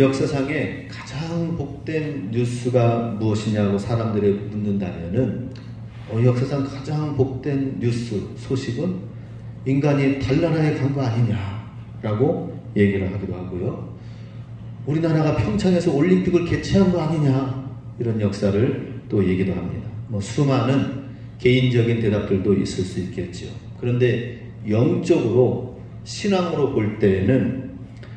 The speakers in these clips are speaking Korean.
역사상에 가장 복된 뉴스가 무엇이냐고 사람들이 묻는다면은 역사상 가장 복된 뉴스, 소식은 인간이 달나라에 간 거 아니냐라고 얘기를 하기도 하고요. 우리나라가 평창에서 올림픽을 개최한 거 아니냐, 이런 역사를 또 얘기도 합니다. 수많은 개인적인 대답들도 있을 수 있겠죠. 그런데 영적으로, 신앙으로 볼 때에는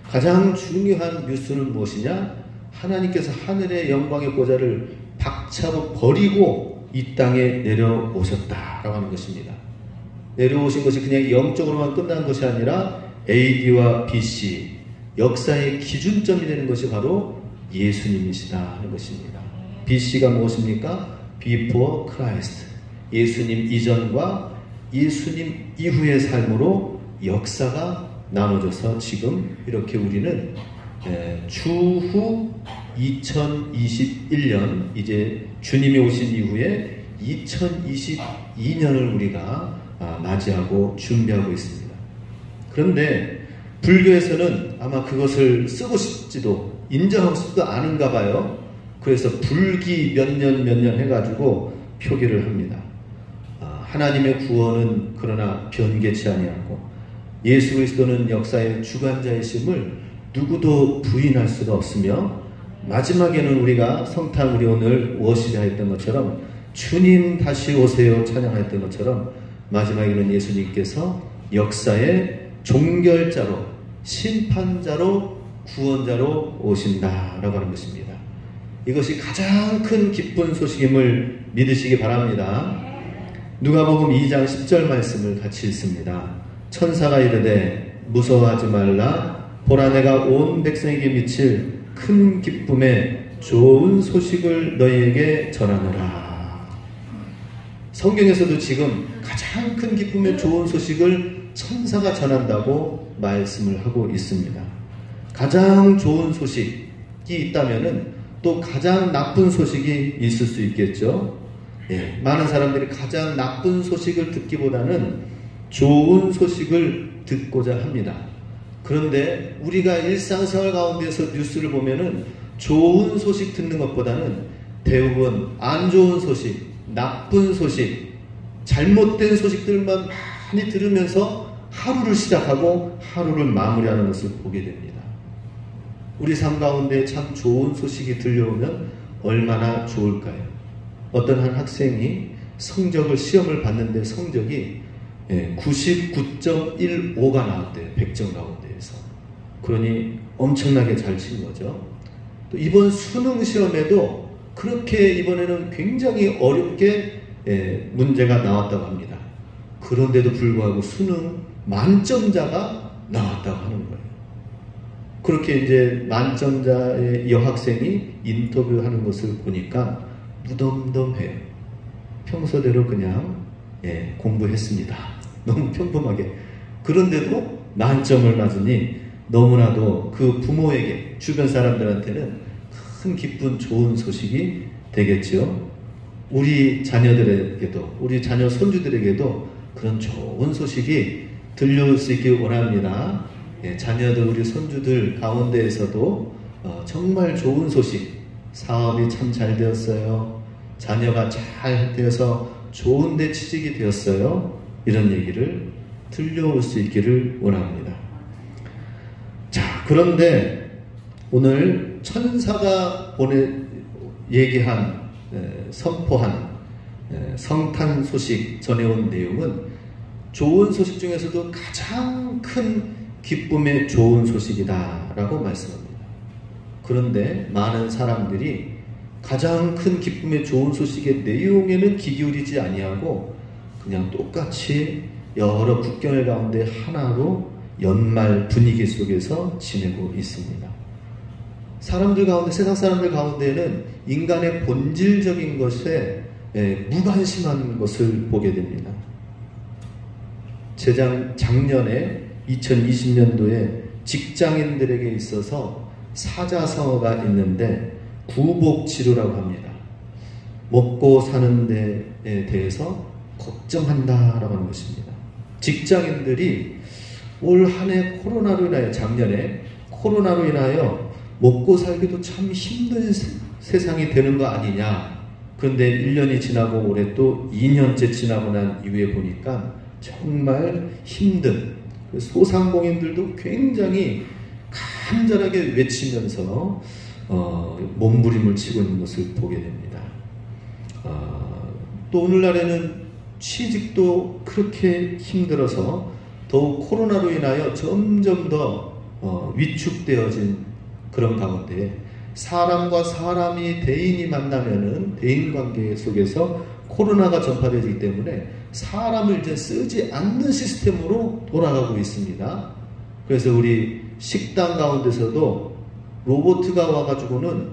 가장 중요한 뉴스는 무엇이냐? 하나님께서 하늘의 영광의 보좌를 박차고 버리고 이 땅에 내려오셨다라고 하는 것입니다. 내려오신 것이 그냥 영적으로만 끝난 것이 아니라 AD와 BC, 역사의 기준점이 되는 것이 바로 예수님이시다 하는 것입니다. BC가 무엇입니까? Before Christ, 예수님 이전과 예수님 이후의 삶으로 역사가 나눠져서 지금 이렇게 우리는 추후 2021년, 이제 주님이 오신 이후에 2022년을 우리가 맞이하고 준비하고 있습니다. 그런데 불교에서는 아마 그것을 쓰고 싶지도 인정하고 싶지도 않은가 봐요. 그래서 불기 몇 년 해가지고 표기를 합니다. 하나님의 구원은 그러나 변개치 아니하고 예수 그리스도는 역사의 주관자이심을 누구도 부인할 수가 없으며, 마지막에는 우리가 성탄, 우리 오늘 워시자 했던 것처럼 주님 다시 오세요 찬양했던 것처럼 마지막에는 예수님께서 역사의 종결자로, 심판자로, 구원자로 오신다라고 하는 것입니다. 이것이 가장 큰 기쁜 소식임을 믿으시기 바랍니다. 누가복음 2장 10절 말씀을 같이 읽습니다. 천사가 이르되 무서워하지 말라, 보라 내가 온 백성에게 미칠 큰 기쁨의 좋은 소식을 너희에게 전하노라. 성경에서도 지금 가장 큰 기쁨의 좋은 소식을 천사가 전한다고 말씀을 하고 있습니다. 가장 좋은 소식이 있다면은 또 가장 나쁜 소식이 있을 수 있겠죠. 많은 사람들이 가장 나쁜 소식을 듣기보다는 좋은 소식을 듣고자 합니다. 그런데 우리가 일상생활 가운데서 뉴스를 보면은 좋은 소식 듣는 것보다는 대부분 안 좋은 소식, 나쁜 소식, 잘못된 소식들만 많이 들으면서 하루를 시작하고 하루를 마무리하는 것을 보게 됩니다. 우리 삶 가운데 참 좋은 소식이 들려오면 얼마나 좋을까요? 어떤 한 학생이 시험을 봤는데 성적이 99.15가 나왔대요. 100점 가운데에서. 그러니 엄청나게 잘 친 거죠. 또 이번 수능 시험에도 그렇게 이번에는 굉장히 어렵게 문제가 나왔다고 합니다. 그런데도 불구하고 수능 만점자가 나왔다고 하는 거예요. 그렇게 이제 만점자의 여학생이 인터뷰하는 것을 보니까 무덤덤해요. 평소대로 그냥 공부했습니다. 너무 평범하게. 그런데도 만점을 맞으니 너무나도 그 부모에게, 주변 사람들한테는 큰 기쁜 좋은 소식이 되겠죠. 우리 자녀들에게도, 우리 자녀 손주들에게도 그런 좋은 소식이 들려올 수 있길 원합니다. 자녀들, 우리 손주들 가운데에서도 정말 좋은 소식, 사업이 참 잘 되었어요, 자녀가 잘 되어서 좋은 데 취직이 되었어요, 이런 얘기를 들려올 수 있기를 원합니다. 자, 그런데 오늘 천사가 얘기한, 선포한 성탄 소식 전해온 내용은 좋은 소식 중에서도 가장 큰 기쁨의 좋은 소식이다 라고 말씀합니다. 그런데 많은 사람들이 가장 큰 기쁨의 좋은 소식의 내용에는 귀 기울이지 아니하고 그냥 똑같이 여러 국경의 가운데 하나로 연말 분위기 속에서 지내고 있습니다. 사람들 가운데, 세상 사람들 가운데는 인간의 본질적인 것에 무관심한 것을 보게 됩니다. 작년에 2020년도에 직장인들에게 있어서 사자성어가 있는데 구복지루라고 합니다. 먹고 사는 데에 대해서 걱정한다라고 하는 것입니다. 직장인들이 올 한 해 작년에 코로나로 인하여 먹고 살기도 참 힘든 세상이 되는 거 아니냐. 그런데 1년이 지나고 올해 또 2년째 지나고 난 이후에 보니까 정말 힘든 소상공인들도 굉장히 간절하게 외치면서 몸부림을 치고 있는 것을 보게 됩니다. 또 오늘날에는 취직도 그렇게 힘들어서 더욱 코로나로 인하여 점점 더 위축되어진 그런 가운데 사람과 사람이 대인이 만나면은 대인관계 속에서 코로나가 전파되기 때문에 사람을 이제 쓰지 않는 시스템으로 돌아가고 있습니다. 그래서 우리 식당 가운데서도 로봇가 와가지고는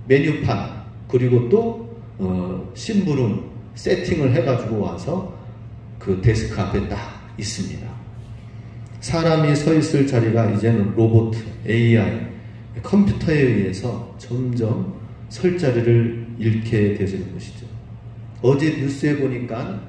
메뉴판 그리고 또 심부름 세팅을 해가지고 와서 그 데스크 앞에 딱 있습니다. 사람이 서 있을 자리가 이제는 로봇, AI, 컴퓨터에 의해서 점점 설 자리를 잃게 되는 것이죠. 어제 뉴스에 보니까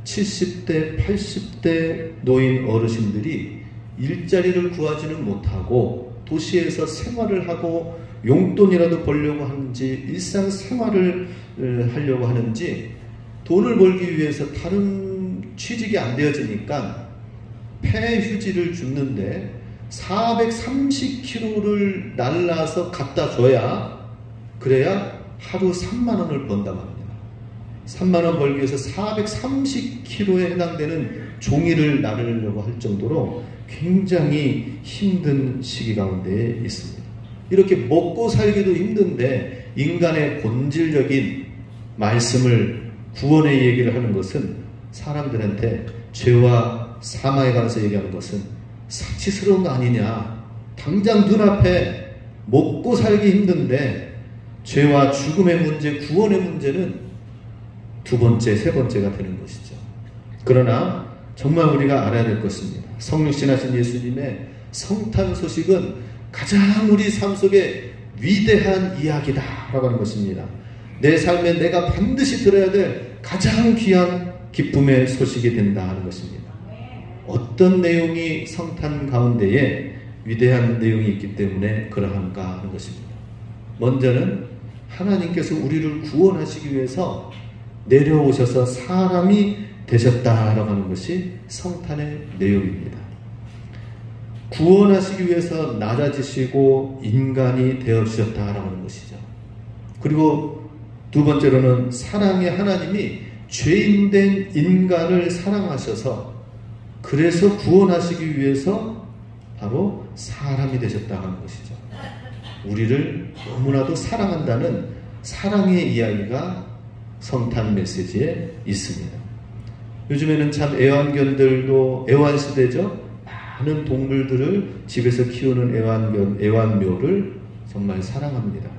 70대, 80대 노인 어르신들이 일자리를 구하지는 못하고 도시에서 생활을 하고 용돈이라도 벌려고 하는지 일상생활을 하려고 하는지 돈을 벌기 위해서 다른 취직이 안 되어지니까 폐휴지를 줍는데 430km를 날라서 갖다 줘야 그래야 하루 3만 원을 번다고 합니다. 3만 원 벌기 위해서 430km에 해당되는 종이를 나르려고 할 정도로 굉장히 힘든 시기 가운데 있습니다. 이렇게 먹고 살기도 힘든데 인간의 본질적인 말씀을 구원의 얘기를 하는 것은 사람들한테 죄와 사망에 관해서 얘기하는 것은 사치스러운 거 아니냐. 당장 눈앞에 먹고 살기 힘든데 죄와 죽음의 문제, 구원의 문제는 두 번째, 세 번째가 되는 것이죠. 그러나 정말 우리가 알아야 될 것입니다. 성육신하신 예수님의 성탄 소식은 가장 우리 삶 속에 위대한 이야기다 라고 하는 것입니다. 내 삶에 내가 반드시 들어야 될 가장 귀한 기쁨의 소식이 된다 하는 것입니다. 어떤 내용이 성탄 가운데에 위대한 내용이 있기 때문에 그러한가 하는 것입니다. 먼저는 하나님께서 우리를 구원하시기 위해서 내려오셔서 사람이 되셨다라고 하는 것이 성탄의 내용입니다. 구원하시기 위해서 낮아지시고 인간이 되어주셨다라고 하는 것이죠. 그리고 두 번째로는 사랑의 하나님이 죄인된 인간을 사랑하셔서 그래서 구원하시기 위해서 바로 사람이 되셨다는 것이죠. 우리를 너무나도 사랑한다는 사랑의 이야기가 성탄 메시지에 있습니다. 요즘에는 참 애완견들도 애완시대죠. 많은 동물들을 집에서 키우는 애완묘를 정말 사랑합니다.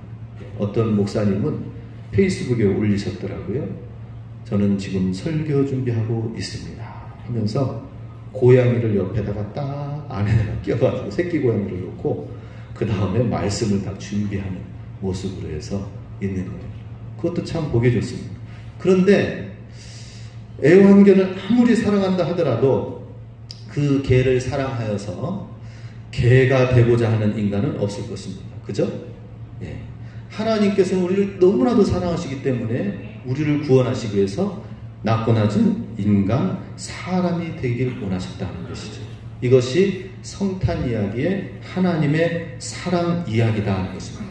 어떤 목사님은 페이스북에 올리셨더라고요. 저는 지금 설교 준비하고 있습니다 하면서 고양이를 옆에다가 딱 안에다가 끼워가지고 새끼 고양이를 놓고 그 다음에 말씀을 딱 준비하는 모습으로 해서 있는 거예요. 그것도 참 보기 좋습니다. 그런데 애완견을 아무리 사랑한다 하더라도 그 개를 사랑하여서 개가 되고자 하는 인간은 없을 것입니다. 그죠? 예. 하나님께서는 우리를 너무나도 사랑하시기 때문에 우리를 구원하시기 위해서 낮고 낮은 인간, 사람이 되길 원하셨다는 것이죠. 이것이 성탄 이야기의 하나님의 사랑 이야기다 하는 것입니다.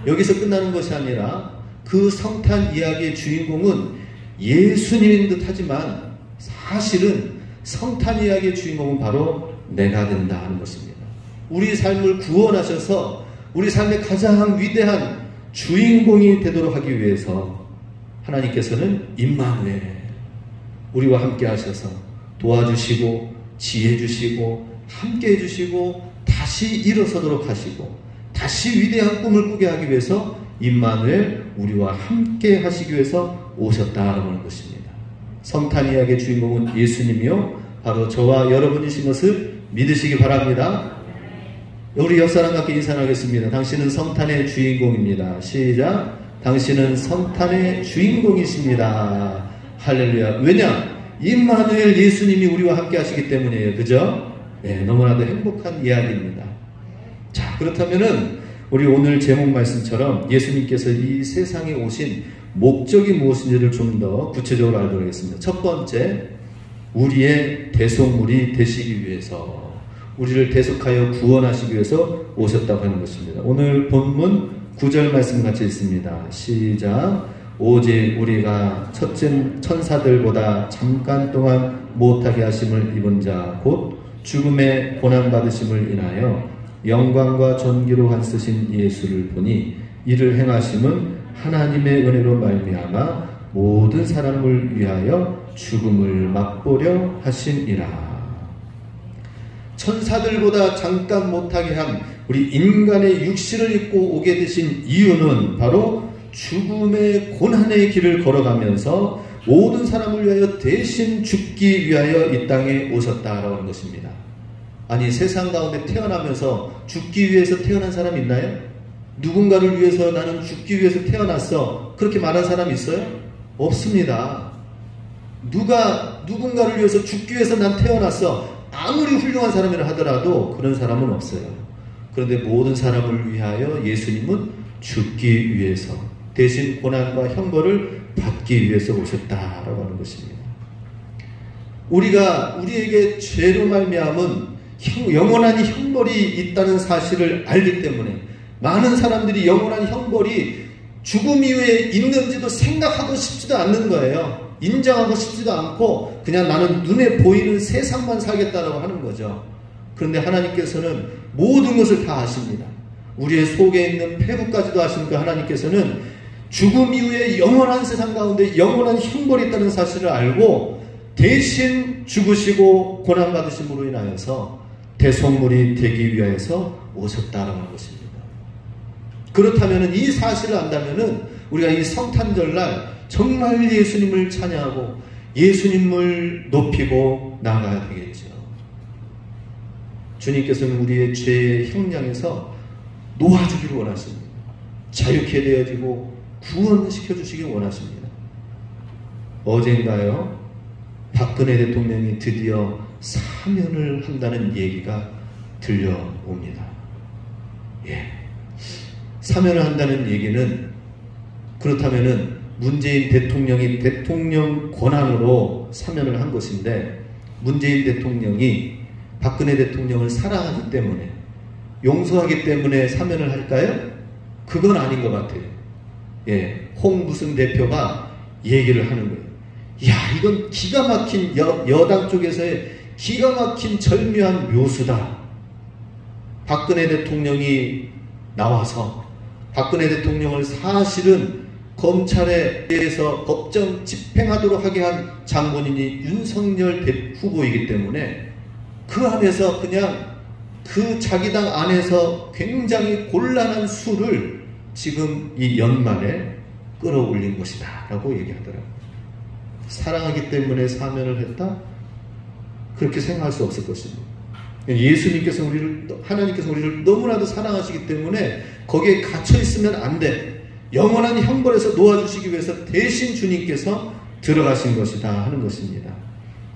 여기서 끝나는 것이 아니라 그 성탄 이야기의 주인공은 예수님인 듯 하지만 사실은 성탄 이야기의 주인공은 바로 내가 된다 하는 것입니다. 우리 삶을 구원하셔서 우리 삶의 가장 위대한 주인공이 되도록 하기 위해서 하나님께서는 임마누엘, 우리와 함께 하셔서 도와주시고 지혜 주시고 함께 해주시고 다시 일어서도록 하시고 다시 위대한 꿈을 꾸게 하기 위해서 임마누엘, 우리와 함께 하시기 위해서 오셨다라고 하는 것입니다. 성탄 이야기의 주인공은 예수님이요 바로 저와 여러분이신 것을 믿으시기 바랍니다. 우리 옆 사람과 함께 인사하겠습니다. 당신은 성탄의 주인공입니다. 시작. 당신은 성탄의 주인공이십니다. 할렐루야. 왜냐? 임마누엘 예수님이 우리와 함께 하시기 때문이에요. 그죠? 네, 너무나도 행복한 이야기입니다. 자, 그렇다면은 우리 오늘 제목 말씀처럼 예수님께서 이 세상에 오신 목적이 무엇인지를 좀 더 구체적으로 알도록 하겠습니다. 첫 번째, 우리의 대속물이 되시기 위해서, 우리를 대속하여 구원하시기 위해서 오셨다고 하는 것입니다. 오늘 본문 9절 말씀 같이 있습니다. 시작. 오직 우리가 첫째 천사들보다 잠깐 동안 못하게 하심을 입은 자 곧 죽음의 고난받으심을 인하여 영광과 존귀로 한쓰신 예수를 보니 이를 행하심은 하나님의 은혜로 말미암아 모든 사람을 위하여 죽음을 맛보려 하심이라. 천사들보다 잠깐 못하게 한 우리 인간의 육신을 입고 오게 되신 이유는 바로 죽음의 고난의 길을 걸어가면서 모든 사람을 위하여 대신 죽기 위하여 이 땅에 오셨다라고 하는 것입니다. 아니, 세상 가운데 태어나면서 죽기 위해서 태어난 사람 있나요? 누군가를 위해서 나는 죽기 위해서 태어났어, 그렇게 말한 사람 있어요? 없습니다. 누군가를 위해서 죽기 위해서 난 태어났어, 아무리 훌륭한 사람이라 하더라도 그런 사람은 없어요. 그런데 모든 사람을 위하여 예수님은 죽기 위해서, 대신 고난과 형벌을 받기 위해서 오셨다라고 하는 것입니다. 우리에게 죄로 말미암은 영원한 형벌이 있다는 사실을 알기 때문에 많은 사람들이 영원한 형벌이 죽음 이후에 있는지도 생각하고 싶지도 않는 거예요. 인정하고 싶지도 않고 그냥 나는 눈에 보이는 세상만 살겠다라고 하는 거죠. 그런데 하나님께서는 모든 것을 다 아십니다. 우리의 속에 있는 폐부까지도 아시니까 하나님께서는 죽음 이후에 영원한 세상 가운데 영원한 형벌이 있다는 사실을 알고 대신 죽으시고 고난받으심으로 인하여서 대속물이 되기 위해서 오셨다라고 하는 것입니다. 그렇다면 이 사실을 안다면 우리가 이 성탄절날 정말 예수님을 찬양하고 예수님을 높이고 나아가야 되겠죠. 주님께서는 우리의 죄의 형량에서 놓아주기를 원하십니다. 자유케 되어지고 구원시켜 주시길 원하십니다. 어젠가요, 박근혜 대통령이 드디어 사면을 한다는 얘기가 들려옵니다. 사면을 한다는 얘기는, 그렇다면은 문재인 대통령이 대통령 권한으로 사면을 한 것인데, 문재인 대통령이 박근혜 대통령을 사랑하기 때문에, 용서하기 때문에 사면을 할까요? 그건 아닌 것 같아요. 홍 무슨 대표가 얘기를 하는 거예요. 이건 기가 막힌 여당 쪽에서의 기가 막힌 절묘한 묘수다. 박근혜 대통령이 나와서 박근혜 대통령을 사실은 검찰에 대해서 법정 집행하도록 하게 한 장본인이 윤석열 후보이기 때문에 그 안에서 그냥 그 자기 당 안에서 굉장히 곤란한 수를 지금 이 연말에 끌어올린 것이다 라고 얘기하더라고요. 사랑하기 때문에 사면을 했다? 그렇게 생각할 수 없을 것입니다. 하나님께서 우리를 너무나도 사랑하시기 때문에 거기에 갇혀 있으면 안 돼. 영원한 형벌에서 놓아주시기 위해서 대신 주님께서 들어가신 것이다 하는 것입니다.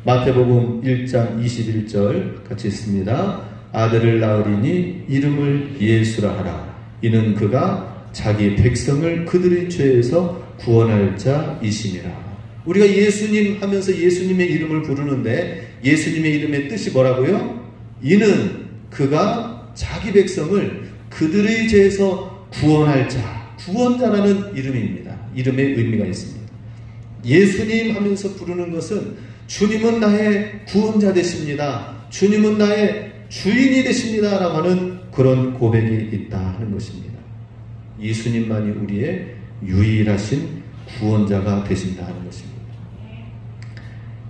마태복음 1장 21절 같이 있습니다. 아들을 낳으리니 이름을 예수라 하라. 이는 그가 자기 백성을 그들의 죄에서 구원할 자이심이라. 우리가 예수님 하면서 예수님의 이름을 부르는데 예수님의 이름의 뜻이 뭐라고요? 이는 그가 자기 백성을 그들의 죄에서 구원할 자, 구원자라는 이름입니다. 이름의 의미가 있습니다. 예수님 하면서 부르는 것은 주님은 나의 구원자 되십니다. 주님은 나의 주인이 되십니다. 라고 하는 그런 고백이 있다 하는 것입니다. 예수님만이 우리의 유일하신 구원자가 되신다 하는 것입니다.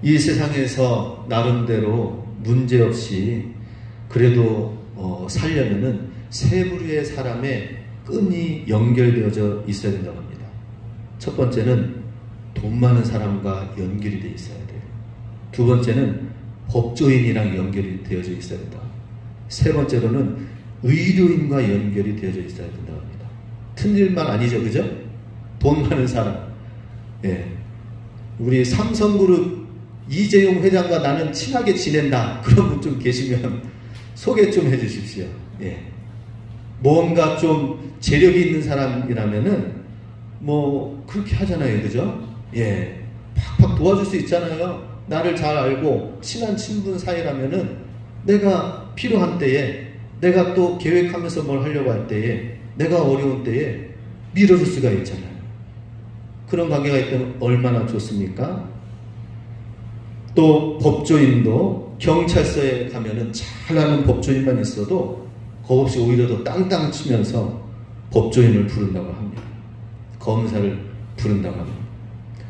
이 세상에서 나름대로 문제없이 그래도 살려면은 세 부류의 사람의 끈이 연결되어져 있어야 된다고 합니다. 첫 번째는 돈 많은 사람과 연결이 되어 있어야 돼요. 두 번째는 법조인이랑 연결이 되어져 있어야 된다. 세 번째로는 의료인과 연결이 되어져 있어야 된다고 합니다. 틀린 말 아니죠, 그죠? 돈 많은 사람. 우리 삼성그룹 이재용 회장과 나는 친하게 지낸다. 그런 분 좀 계시면 소개 좀 해주십시오. 뭔가 좀 재력이 있는 사람이라면은 뭐 그렇게 하잖아요. 그죠? 예. 팍팍 도와줄 수 있잖아요. 나를 잘 알고 친한 친분 사이라면은 내가 필요한 때에, 내가 또 계획하면서 뭘 하려고 할 때에, 내가 어려운 때에 밀어줄 수가 있잖아요. 그런 관계가 있다면 얼마나 좋습니까? 또 법조인도 경찰서에 가면은 잘하는 법조인만 있어도 겁없이 오히려 더 땅땅 치면서 법조인을 부른다고 합니다. 검사를 부른다고 합니다.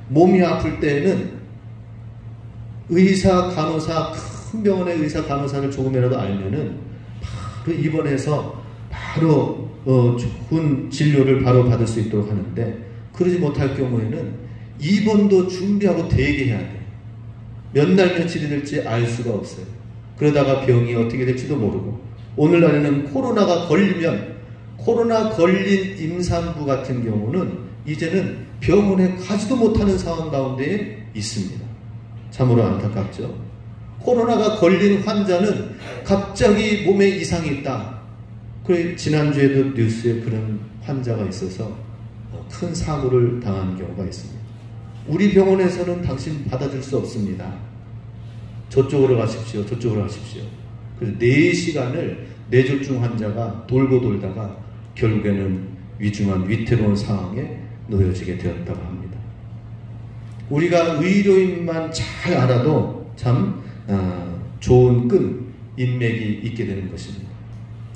몸이 아플 때에는 의사, 간호사, 큰 병원의 의사, 간호사를 조금이라도 알면은 바로 입원해서 바로 좋은 진료를 바로 받을 수 있도록 하는데, 그러지 못할 경우에는 입원도 준비하고 대기해야 돼. 몇 날 며칠이 될지 알 수가 없어요. 그러다가 병이 어떻게 될지도 모르고, 오늘날에는 코로나가 걸리면 코로나 걸린 임산부 같은 경우는 이제는 병원에 가지도 못하는 상황 가운데 있습니다. 참으로 안타깝죠. 코로나가 걸린 환자는 갑자기 몸에 이상이 있다. 그래, 지난주에도 뉴스에 그런 환자가 있어서 큰 사고를 당한 경우가 있습니다. 우리 병원에서는 당신 받아줄 수 없습니다. 저쪽으로 가십시오. 저쪽으로 가십시오. 그래서 4시간을 뇌졸중 환자가 돌고 돌다가 결국에는 위중한 위태로운 상황에 놓여지게 되었다고 합니다. 우리가 의료인만 잘 알아도 참 좋은 끈, 인맥이 있게 되는 것입니다.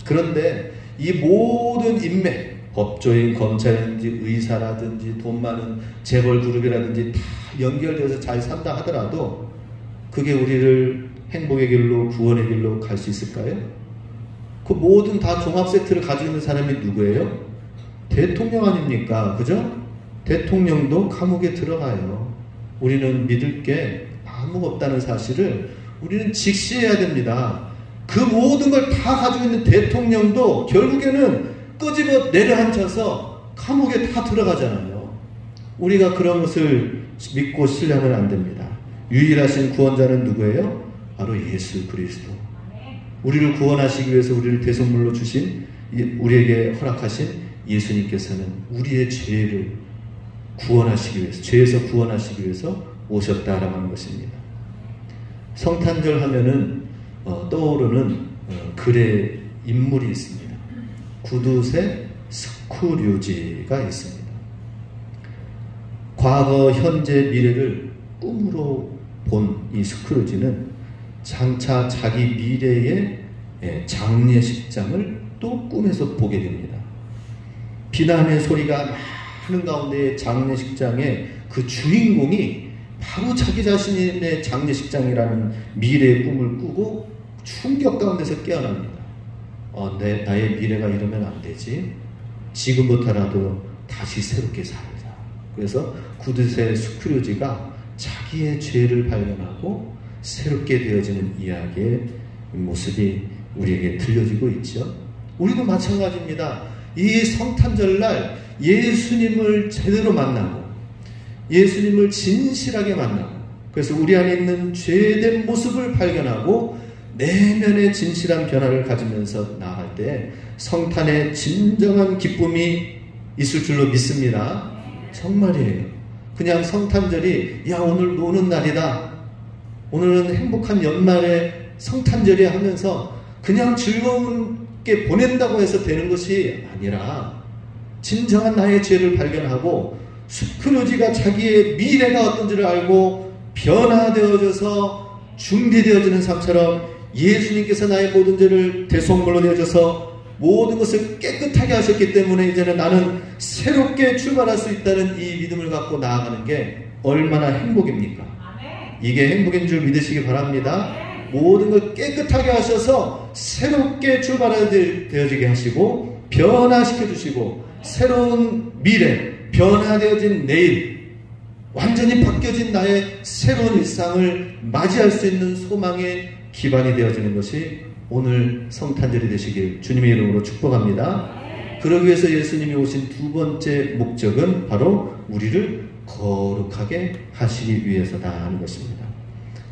그런데 이 모든 인맥, 법조인, 검찰이라든지 의사라든지 돈 많은 재벌 그룹이라든지 다 연결되어서 잘 산다 하더라도 그게 우리를 행복의 길로, 구원의 길로 갈 수 있을까요? 그 모든 다 종합 세트를 가지고 있는 사람이 누구예요? 대통령 아닙니까? 그죠? 대통령도 감옥에 들어가요. 우리는 믿을 게 아무것도 없다는 사실을 우리는 직시해야 됩니다. 그 모든 걸 다 가지고 있는 대통령도 결국에는 끄집어 내려앉혀서 감옥에 다 들어가잖아요. 우리가 그런 것을 믿고 신뢰하면 안 됩니다. 유일하신 구원자는 누구예요? 바로 예수 그리스도. 우리를 구원하시기 위해서 우리를 대속물로 주신, 우리에게 허락하신 예수님께서는 우리의 죄를 구원하시기 위해서, 죄에서 구원하시기 위해서 오셨다라고 하는 것입니다. 성탄절 하면은 떠오르는 글의 인물이 있습니다. 구두쇠 스크류지가 있습니다. 과거, 현재, 미래를 꿈으로 본 이 스크루지는 장차 자기 미래의 장례식장을 또 꿈에서 보게 됩니다. 비난의 소리가 많은 가운데 장례식장에 그 주인공이 바로 자기 자신의 장례식장이라는 미래의 꿈을 꾸고 충격 가운데서 깨어납니다. 나의 미래가 이러면 안 되지. 지금부터라도 다시 새롭게 살자. 그래서 구두쇠 스크루지가 자기의 죄를 발견하고 새롭게 되어지는 이야기의 모습이 우리에게 들려지고 있죠. 우리도 마찬가지입니다. 이 성탄절날 예수님을 제대로 만나고 예수님을 진실하게 만나고, 그래서 우리 안에 있는 죄된 모습을 발견하고 내면의 진실한 변화를 가지면서 나아갈 때 성탄의 진정한 기쁨이 있을 줄로 믿습니다. 정말이에요. 그냥 성탄절이 오늘 노는 날이다, 오늘은 행복한 연말의 성탄절이 하면서 그냥 즐거운게 보낸다고 해서 되는 것이 아니라 진정한 나의 죄를 발견하고 스크루지가 자기의 미래가 어떤지를 알고 변화되어져서 준비되어지는 삶처럼 예수님께서 나의 모든 죄를 대속물로 내어줘서 모든 것을 깨끗하게 하셨기 때문에 이제는 나는 새롭게 출발할 수 있다는 이 믿음을 갖고 나아가는 게 얼마나 행복입니까? 이게 행복인 줄 믿으시기 바랍니다. 모든 걸 깨끗하게 하셔서 새롭게 출발되어지게 하시고 변화시켜 주시고 새로운 미래, 변화되어진 내일, 완전히 바뀌어진 나의 새로운 일상을 맞이할 수 있는 소망의 기반이 되어지는 것이 오늘 성탄절이 되시길 주님의 이름으로 축복합니다. 그러기 위해서 예수님이 오신 두 번째 목적은 바로 우리를 거룩하게 하시기 위해서다 하는 것입니다.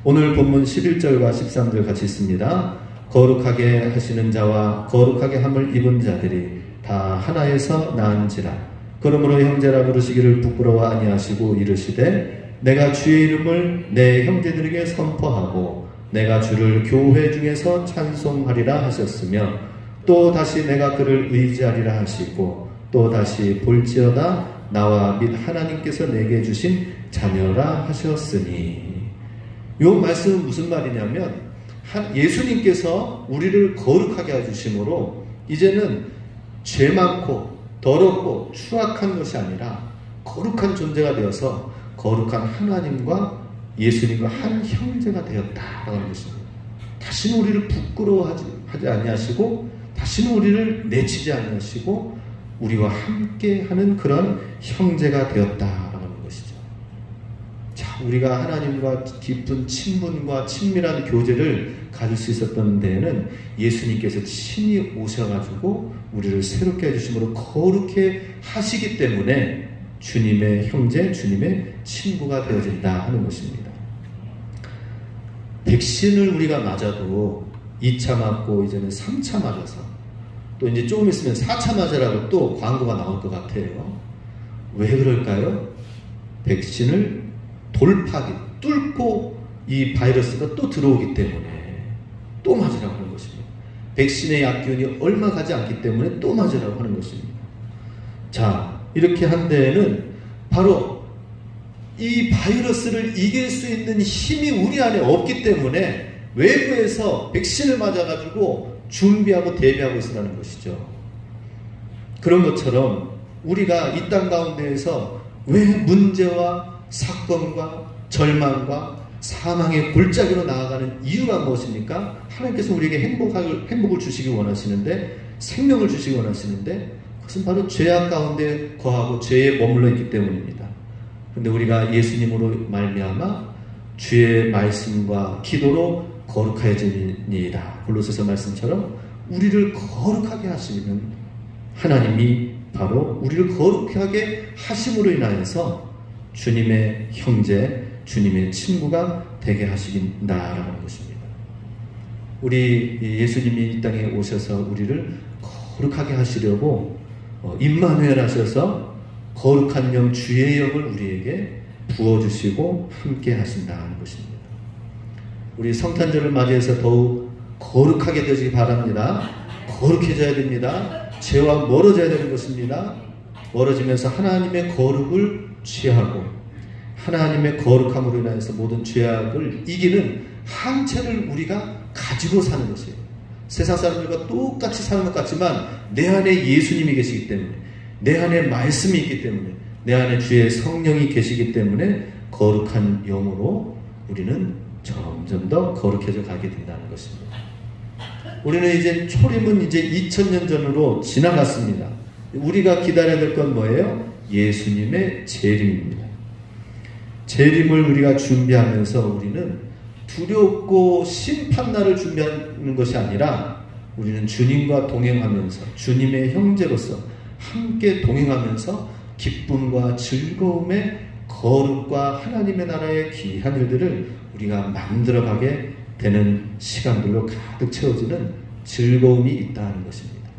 오늘 본문 11절과 13절 같이 있습니다. 거룩하게 하시는 자와 거룩하게 함을 입은 자들이 다 하나에서 나은지라. 그러므로 형제라 부르시기를 부끄러워 아니하시고 이르시되 내가 주의 이름을 내 형제들에게 선포하고 내가 주를 교회 중에서 찬송하리라 하셨으며 또 다시 내가 그를 의지하리라 하시고 또 다시 볼지어다 나와 및 하나님께서 내게 주신 자녀라 하셨으니. 요 말씀은 무슨 말이냐면 예수님께서 우리를 거룩하게 해주심으로 이제는 죄 많고 더럽고 추악한 것이 아니라 거룩한 존재가 되어서 거룩한 하나님과 예수님과 한 형제가 되었다라는 것입니다. 다시는 우리를 부끄러워하지 아니하시고 다시는 우리를 내치지 아니하시고 우리와 함께하는 그런 형제가 되었다라는 것이죠. 자, 우리가 하나님과 깊은 친분과 친밀한 교제를 가질 수 있었던 데에는 예수님께서 친히 오셔가지고 우리를 새롭게 해주심으로 거룩해 하시기 때문에 주님의 형제, 주님의 친구가 되어진다 하는 것입니다. 백신을 우리가 맞아도 2차 맞고 이제는 3차 맞아서 또 이제 조금 있으면 4차 맞으라고 또 광고가 나올 것 같아요. 왜 그럴까요? 백신을 뚫고 이 바이러스가 또 들어오기 때문에 또 맞으라고 하는 것입니다. 백신의 약균이 얼마 가지 않기 때문에 또 맞으라고 하는 것입니다. 자, 이렇게 한 데에는 바로 이 바이러스를 이길 수 있는 힘이 우리 안에 없기 때문에 외부에서 백신을 맞아가지고 준비하고 대비하고 있으라는 것이죠. 그런 것처럼 우리가 이 땅 가운데에서 왜 문제와 사건과 절망과 사망의 골짜기로 나아가는 이유가 무엇입니까? 하나님께서 우리에게 행복을 주시기 원하시는데, 생명을 주시기 원하시는데, 그것은 바로 죄악 가운데 거하고 죄에 머물러 있기 때문입니다. 그런데 우리가 예수님으로 말미암아 주의 말씀과 기도로 거룩해지니이다. 골로새서 말씀처럼 우리를 거룩하게 하시는 하나님이 바로 우리를 거룩하게 하심으로 인하여서 주님의 형제, 주님의 친구가 되게 하시긴다라는 것입니다. 우리 예수님이 이 땅에 오셔서 우리를 거룩하게 하시려고 임마누엘 하셔서 거룩한 영, 주의 영을 우리에게 부어주시고 함께 하신다는 것입니다. 우리 성탄절을 맞이해서 더욱 거룩하게 되시기 바랍니다. 거룩해져야 됩니다. 죄와 멀어져야 되는 것입니다. 멀어지면서 하나님의 거룩을 취하고 하나님의 거룩함으로 인해서 모든 죄악을 이기는 한체를 우리가 가지고 사는 것이에요. 세상 사람들과 똑같이 사는 것 같지만 내 안에 예수님이 계시기 때문에, 내 안에 말씀이 있기 때문에, 내 안에 주의 성령이 계시기 때문에 거룩한 영으로 우리는 점점 더 거룩해져 가게 된다는 것입니다. 우리는 이제 초림은 이제 2000년 전으로 지나갔습니다. 우리가 기다려야 될 건 뭐예요? 예수님의 재림입니다. 재림을 우리가 준비하면서 우리는 두렵고 심판날을 준비하는 것이 아니라 우리는 주님과 동행하면서 주님의 형제로서 함께 동행하면서 기쁨과 즐거움의 거룩과 하나님의 나라의 귀한 일들을 우리가 만들어가게 되는 시간들로 가득 채워지는 즐거움이 있다는 것입니다.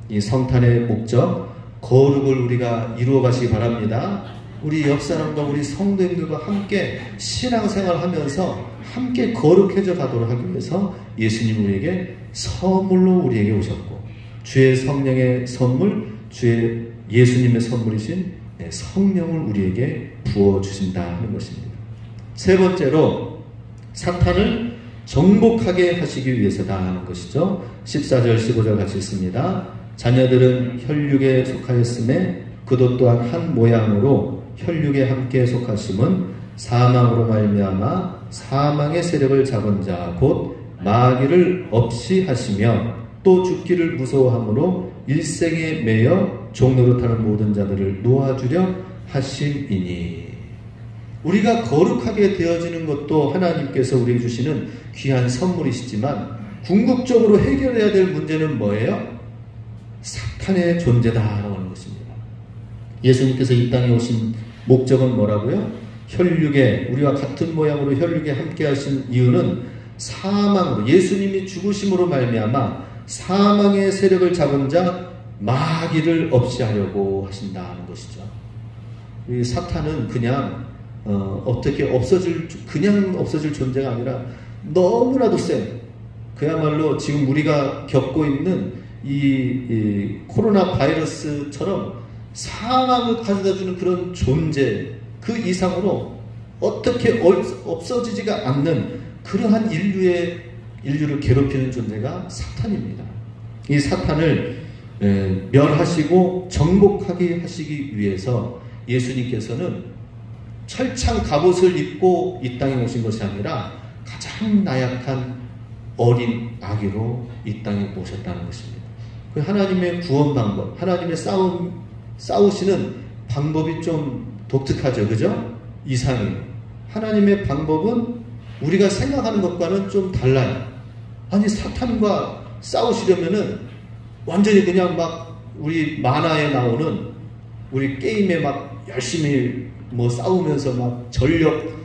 이 성탄의 목적, 거룩을 우리가 이루어 가시기 바랍니다. 우리 옆사람과 우리 성도님들과 함께 신앙생활 하면서 함께 거룩해져 가도록 하기 위해서 예수님 우리에게 선물로 우리에게 오셨고, 주의 성령의 선물, 주의 예수님의 선물이신 성령을 우리에게 부어주신다는 것입니다. 세 번째로 사탄을 정복하게 하시기 위해서다 하는 것이죠. 14절 15절 같이 있습니다. 자녀들은 혈육에 속하였음에 그도 또한 한 모양으로 혈육에 함께 속하심은 사망으로 말미암아 사망의 세력을 잡은 자 곧 마귀를 없이 하시며 또 죽기를 무서워함으로 일생에 매여 종노릇하는 모든 자들을 놓아주려 하심이니. 우리가 거룩하게 되어지는 것도 하나님께서 우리에게 주시는 귀한 선물이시지만 궁극적으로 해결해야 될 문제는 뭐예요? 사탄의 존재다라고 하는 것입니다. 예수님께서 이 땅에 오신 목적은 뭐라고요? 혈육에, 우리와 같은 모양으로 혈육에 함께 하신 이유는 사망으로, 예수님이 죽으심으로 말미암아 사망의 세력을 잡은 자 마귀를 없이 하려고 하신다는 것이죠. 이 사탄은 그냥 어떻게 그냥 없어질 존재가 아니라 너무나도 센, 그야말로 지금 우리가 겪고 있는 이 코로나 바이러스처럼 사망을 가져다주는 그런 존재, 그 이상으로 어떻게 없어지지가 않는 그러한 인류를 괴롭히는 존재가 사탄입니다. 이 사탄을 멸하시고 정복하게 하시기 위해서 예수님께서는 철창 갑옷을 입고 이 땅에 오신 것이 아니라 가장 나약한 어린 아기로 이 땅에 오셨다는 것입니다. 그 하나님의 구원 방법, 하나님의 싸우시는 방법이 좀 독특하죠. 그죠? 이상해요. 하나님의 방법은 우리가 생각하는 것과는 좀 달라요. 아니, 사탄과 싸우시려면은 완전히 그냥 막 우리 만화에 나오는, 우리 게임에 막 열심히 뭐 싸우면서 막 전력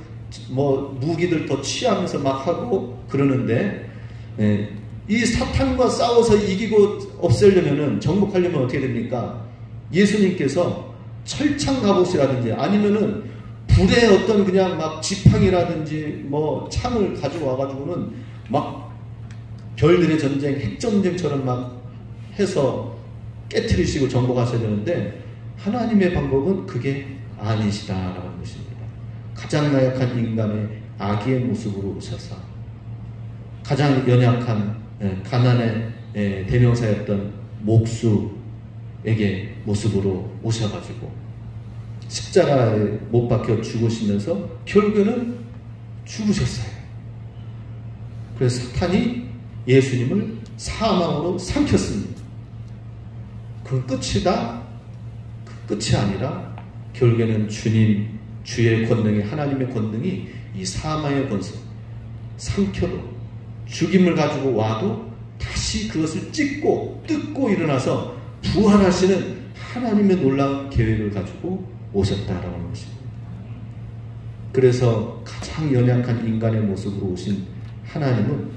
뭐 무기들 더 취하면서 막 하고 그러는데, 이 사탄과 싸워서 이기고 없애려면은, 정복하려면 어떻게 됩니까? 예수님께서 철창 갑옷이라든지 아니면은 불의 어떤 그냥 막 지팡이라든지 뭐 창을 가지고 와가지고는 막 별들의 전쟁, 핵전쟁처럼 막 해서 깨트리시고 정복하셔야 되는데, 하나님의 방법은 그게 아니시다라는 것입니다. 가장 나약한 인간의 아기의 모습으로 오셔서 가장 연약한 가난의 대명사였던 목수에게 모습으로 오셔가지고 십자가에 못 박혀 죽으시면서 결국에는 죽으셨어요. 그래서 사탄이 예수님을 사망으로 삼켰습니다. 그건 끝이다? 그 끝이 아니라 결국에는 주의 권능이, 하나님의 권능이 이 사망의 권세 삼켜도, 죽임을 가지고 와도 다시 그것을 찢고 뜯고 일어나서 부활하시는 하나님의 놀라운 계획을 가지고 오셨다라는 것입니다. 그래서 가장 연약한 인간의 모습으로 오신 하나님은,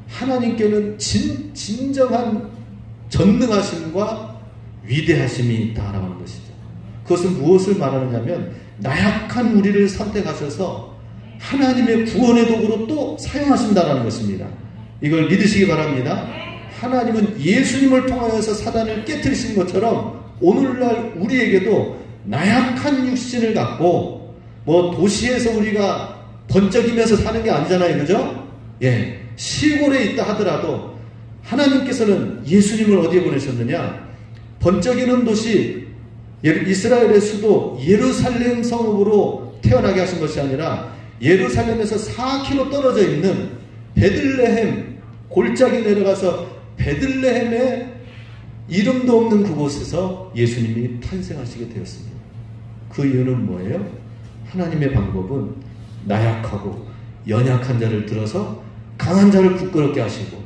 하나님께는 진정한 전능하심과 위대하심이 있다라는 것이죠. 그것은 무엇을 말하느냐면, 나약한 우리를 선택하셔서 하나님의 구원의 도구로 또 사용하신다라는 것입니다. 이걸 믿으시기 바랍니다. 하나님은 예수님을 통하여서 사단을 깨트리신 것처럼 오늘날 우리에게도 나약한 육신을 갖고, 뭐 도시에서 우리가 번쩍이면서 사는 게 아니잖아요. 그죠? 예. 시골에 있다 하더라도 하나님께서는 예수님을 어디에 보내셨느냐? 번쩍이는 도시, 이스라엘의 수도 예루살렘 성읍으로 태어나게 하신 것이 아니라 예루살렘에서 4km 떨어져 있는 베들레헴, 골짜기 내려가서 베들레헴의 이름도 없는 그곳에서 예수님이 탄생하시게 되었습니다. 그 이유는 뭐예요? 하나님의 방법은 나약하고 연약한 자를 들어서 강한 자를 부끄럽게 하시고,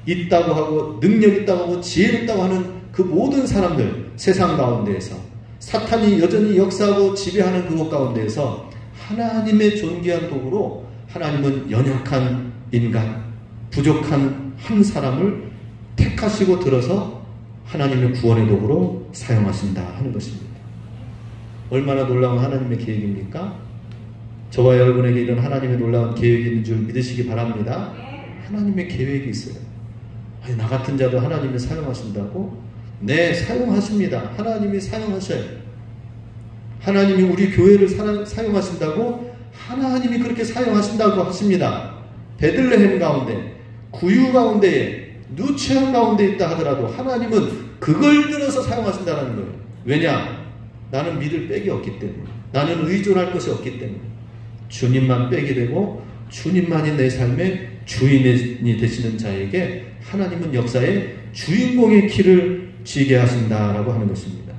있다고 하고 능력 있다고 하고 지혜 있다고 하는 그 모든 사람들, 세상 가운데에서 사탄이 여전히 역사하고 지배하는 그곳 가운데에서 하나님의 존귀한 도구로 하나님은 연약한 인간, 부족한 한 사람을 택하시고 들어서 하나님의 구원의 도구로 사용하신다 하는 것입니다. 얼마나 놀라운 하나님의 계획입니까? 저와 여러분에게 이런 하나님의 놀라운 계획이 있는 줄 믿으시기 바랍니다. 하나님의 계획이 있어요. 아니, 나 같은 자도 하나님이 사용하신다고? 네, 사용하십니다. 하나님이 사용하셔요. 하나님이 우리 교회를 사용하신다고? 하나님이 그렇게 사용하신다고 하십니다. 베들레헴 가운데, 구유 가운데에, 누추한 가운데 있다 하더라도 하나님은 그걸 들어서 사용하신다는 거예요. 왜냐? 나는 믿을 백이 없기 때문에, 나는 의존할 것이 없기 때문에 주님만 백이 되고 주님만이 내 삶의 주인이 되시는 자에게 하나님은 역사의 주인공의 키를 쥐게 하신다라고 하는 것입니다.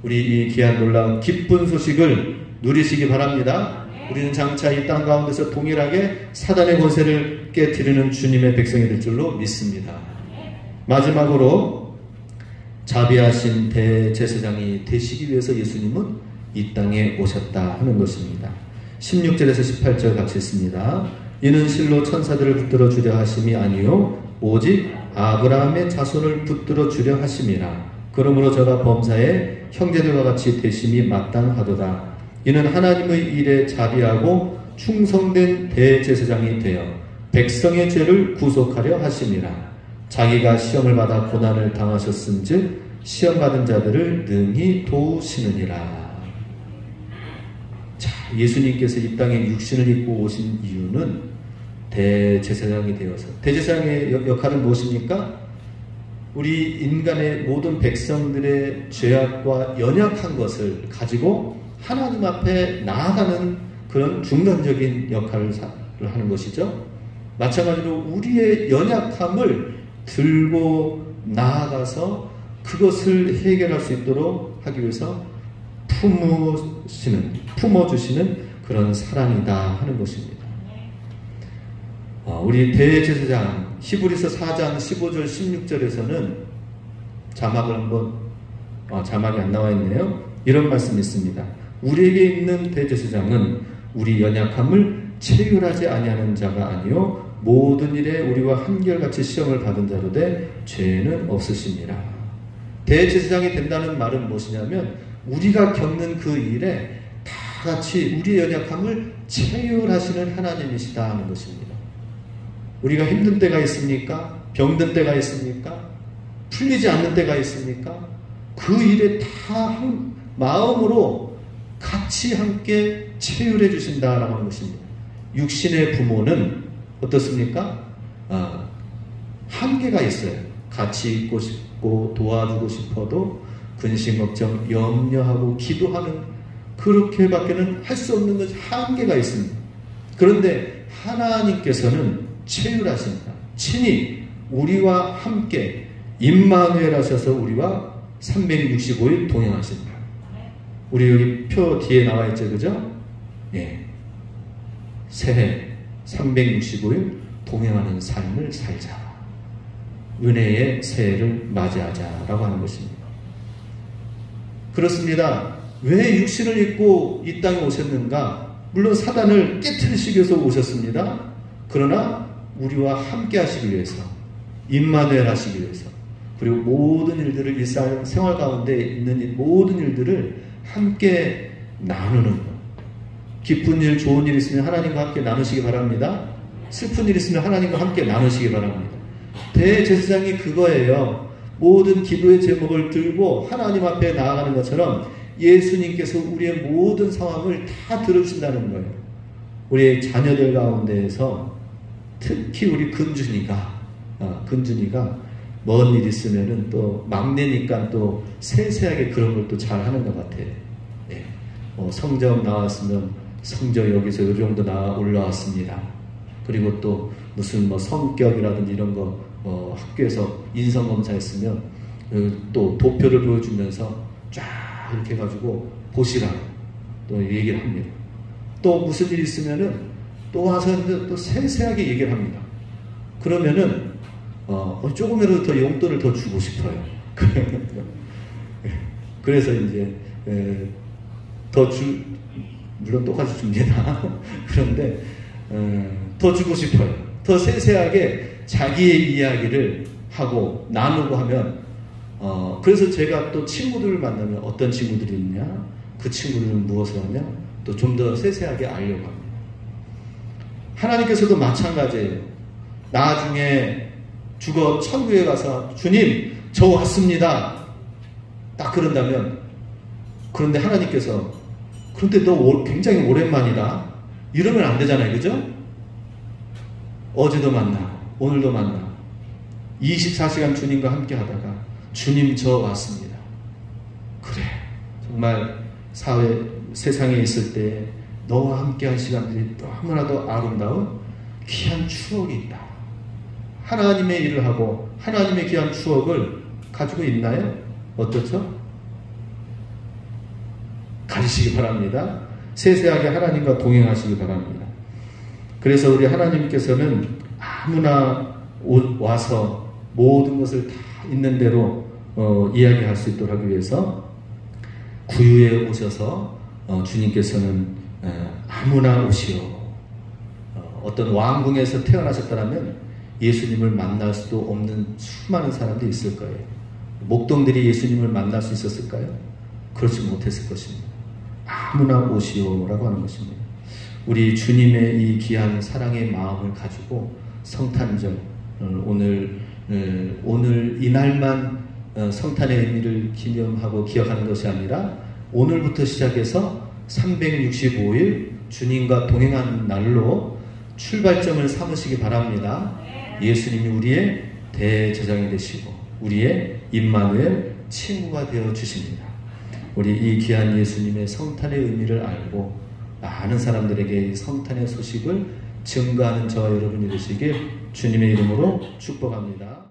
우리 이 귀한 놀라운 기쁜 소식을 누리시기 바랍니다. 우리는 장차 이 땅 가운데서 동일하게 사단의 권세를 깨트리는 주님의 백성이 될 줄로 믿습니다. 마지막으로 자비하신 대제사장이 되시기 위해서 예수님은 이 땅에 오셨다 하는 것입니다. 16절에서 18절 같이 읽습니다. 이는 실로 천사들을 붙들어 주려 하심이 아니요 오직 아브라함의 자손을 붙들어 주려 하심이라. 그러므로 저가 범사에 형제들과 같이 되심이 마땅하도다. 이는 하나님의 일에 자비하고 충성된 대제사장이 되어 백성의 죄를 구속하려 하심이라. 자기가 시험을 받아 고난을 당하셨은즉 시험받은 자들을 능히 도우시느니라. 자, 예수님께서 이 땅에 육신을 입고 오신 이유는 대제사장이 되어서, 대제사장의 역할은 무엇입니까? 우리 인간의 모든 백성들의 죄악과 연약한 것을 가지고 하나님 앞에 나아가는 그런 중간적인 역할을 하는 것이죠. 마찬가지로 우리의 연약함을 들고 나아가서 그것을 해결할 수 있도록 하기 위해서 품어주시는 그런 사랑이다 하는 것입니다. 우리 대제사장 히브리서 4장 15절 16절에서는 자막을 한번 자막이 안 나와 있네요. 이런 말씀이 있습니다. 우리에게 있는 대제사장은 우리 연약함을 체휼하지 아니하는 자가 아니요 모든 일에 우리와 한결같이 시험을 받은 자로 돼 죄는 없으시니라. 대제사장이 된다는 말은 무엇이냐면 우리가 겪는 그 일에 다 같이 우리의 연약함을 체휼하시는 하나님이시다 하는 것입니다. 우리가 힘든 때가 있습니까? 병든 때가 있습니까? 풀리지 않는 때가 있습니까? 그 일에 다 마음으로 같이 함께 체휼해 주신다라고 하는 것입니다. 육신의 부모는 어떻습니까? 한계가 있어요. 같이 있고 싶고 도와주고 싶어도 근심 걱정 염려하고 기도하는 그렇게밖에는 할 수 없는 것이 한계가 있습니다. 그런데 하나님께서는 체휼하신다. 친히 우리와 함께 임마누엘 하셔서 우리와 365일 동행하신다. 우리 여기 표 뒤에 나와 있죠, 그죠? 예. 새해 365일 동행하는 삶을 살자. 은혜의 새해를 맞이하자라고 하는 것입니다. 그렇습니다. 왜 육신을 입고 이 땅에 오셨는가? 물론 사단을 깨트리시기 위해서 오셨습니다. 그러나 우리와 함께 하시기 위해서, 임마누엘 하시기 위해서, 그리고 모든 일들을 일상생활 가운데 있는 모든 일들을 함께 나누는 것. 기쁜 일, 좋은 일 있으면 하나님과 함께 나누시기 바랍니다. 슬픈 일 있으면 하나님과 함께 나누시기 바랍니다. 대제사장이 그거예요. 모든 기도의 제목을 들고 하나님 앞에 나아가는 것처럼 예수님께서 우리의 모든 상황을 다 들어주신다는 거예요. 우리의 자녀들 가운데에서 특히 우리 근준이가 먼 일 있으면은 또 막내니까 또 세세하게 그런 걸 또 잘 하는 것 같아요. 예. 성적 나왔으면 성적 여기서 이 정도 올라왔습니다. 그리고 또 무슨 성격이라든지 이런 거 학교에서 인성검사했으면 또 도표를 보여주면서 쫙 이렇게 해가지고 보시라고 또 얘기를 합니다. 또 무슨 일이 있으면은 또 와서 또 세세하게 얘기를 합니다. 그러면은 조금이라도 더 용돈을 더 주고 싶어요. 그래서 이제 물론 똑같이 줍니다. 그런데 더 주고 싶어요. 더 세세하게 자기의 이야기를 하고 나누고 하면 그래서 제가 또 친구들을 만나면 어떤 친구들이 있냐, 그 친구들은 무엇을 하냐, 또 좀 더 세세하게 알려고 합니다. 하나님께서도 마찬가지예요. 나중에 죽어 천국에 가서 주님 저 왔습니다 딱 그런다면, 그런데 하나님께서 그런데 너 굉장히 오랜만이다 이러면 안 되잖아요. 그죠? 어제도 만나고 오늘도 만나고 24시간 주님과 함께 하다가 주님 저 왔습니다. 그래 정말 세상에 있을 때 너와 함께 한 시간들이 너무나도 아름다운 귀한 추억이 있다. 하나님의 일을 하고 하나님의 귀한 추억을 가지고 있나요? 어떻죠? 가지시기 바랍니다. 세세하게 하나님과 동행하시기 바랍니다. 그래서 우리 하나님께서는 아무나 와서 모든 것을 다 있는 대로 이야기할 수 있도록 하기 위해서 구유에 오셔서 주님께서는 아무나 오시오. 어떤 왕궁에서 태어나셨다면 예수님을 만날 수도 없는 수많은 사람들이 있을 거예요. 목동들이 예수님을 만날 수 있었을까요? 그렇지 못했을 것입니다. 아무나 오시오라고 하는 것입니다. 우리 주님의 이 귀한 사랑의 마음을 가지고 성탄절, 오늘 이날만 성탄의 의미를 기념하고 기억하는 것이 아니라 오늘부터 시작해서 365일 주님과 동행하는 날로 출발점을 삼으시기 바랍니다. 예수님이 우리의 대제사장이 되시고 우리의 임마누엘 친구가 되어 주십니다. 우리 이 귀한 예수님의 성탄의 의미를 알고 많은 사람들에게 성탄의 소식을 증거하는 저와 여러분이 되시길 주님의 이름으로 축복합니다.